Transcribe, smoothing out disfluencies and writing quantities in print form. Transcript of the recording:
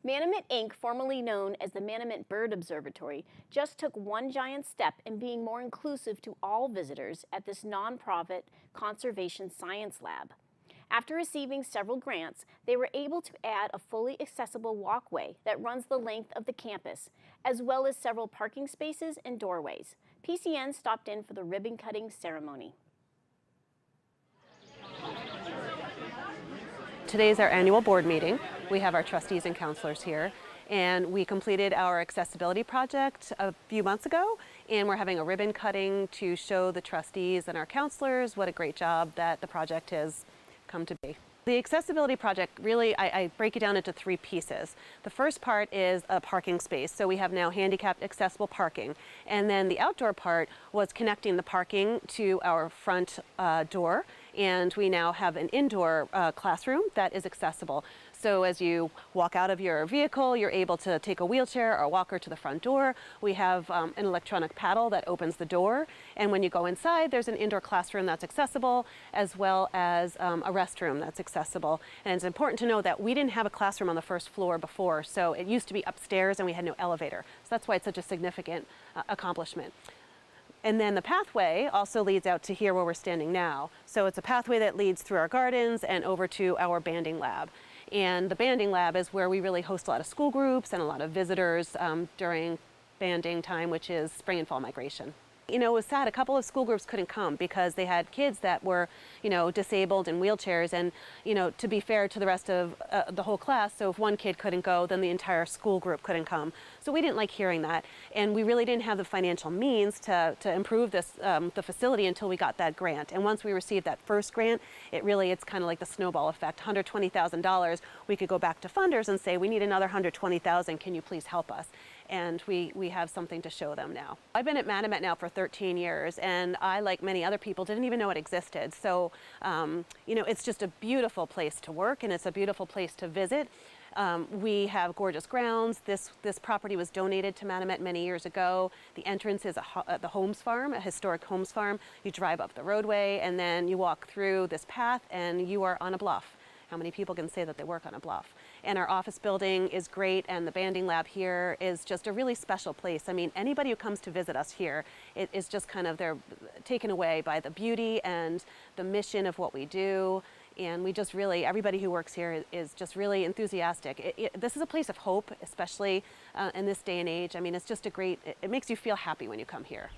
Manomet Inc., formerly known as the Manomet Bird Observatory, just took one giant step in being more inclusive to all visitors at this nonprofit conservation science lab. After receiving several grants, they were able to add a fully accessible walkway that runs the length of the campus, as well as several parking spaces and doorways. PCN stopped in for the ribbon-cutting ceremony. Today's our annual board meeting. We have our trustees and counselors here, and we completed our accessibility project a few months ago, and we're having a ribbon cutting to show the trustees and our counselors what a great job that the project has come to be. The accessibility project, really, I break it down into three pieces. The first part is a parking space. So we have now handicapped accessible parking. And then the outdoor part was connecting the parking to our front door. And we now have an indoor classroom that is accessible. So as you walk out of your vehicle, you're able to take a wheelchair or a walker to the front door. We have an electronic paddle that opens the door. And when you go inside, there's an indoor classroom that's accessible, as well as a restroom that's accessible. And it's important to know that we didn't have a classroom on the first floor before. So it used to be upstairs and we had no elevator. So that's why it's such a significant accomplishment. And then the pathway also leads out to here where we're standing now. So it's a pathway that leads through our gardens and over to our banding lab. And the banding lab is where we really host a lot of school groups and a lot of visitors during banding time, which is spring and fall migration. You know, it was sad. A couple of school groups couldn't come because they had kids that were, disabled in wheelchairs. And, to be fair to the rest of the whole class, so if one kid couldn't go, then the entire school group couldn't come. So we didn't like hearing that. And we really didn't have the financial means to improve this, the facility until we got that grant. And once we received that first grant, it's kind of like the snowball effect. $120,000, we could go back to funders and say, we need another $120,000, can you please help us? And we have something to show them now. I've been at Manomet now for 13 years, and I, like many other people, didn't even know it existed. So, it's just a beautiful place to work, and it's a beautiful place to visit. We have gorgeous grounds. This property was donated to Manomet many years ago. The entrance is the Holmes Farm, a historic Holmes Farm. You drive up the roadway, and then you walk through this path, and you are on a bluff. How many people can say that they work on a bluff? And our office building is great, and the banding lab here is just a really special place. I mean, anybody who comes to visit us here, it is just kind of, they're taken away by the beauty and the mission of what we do. And we just really, everybody who works here is just really enthusiastic. This is a place of hope, especially in this day and age. I mean, it's just it makes you feel happy when you come here.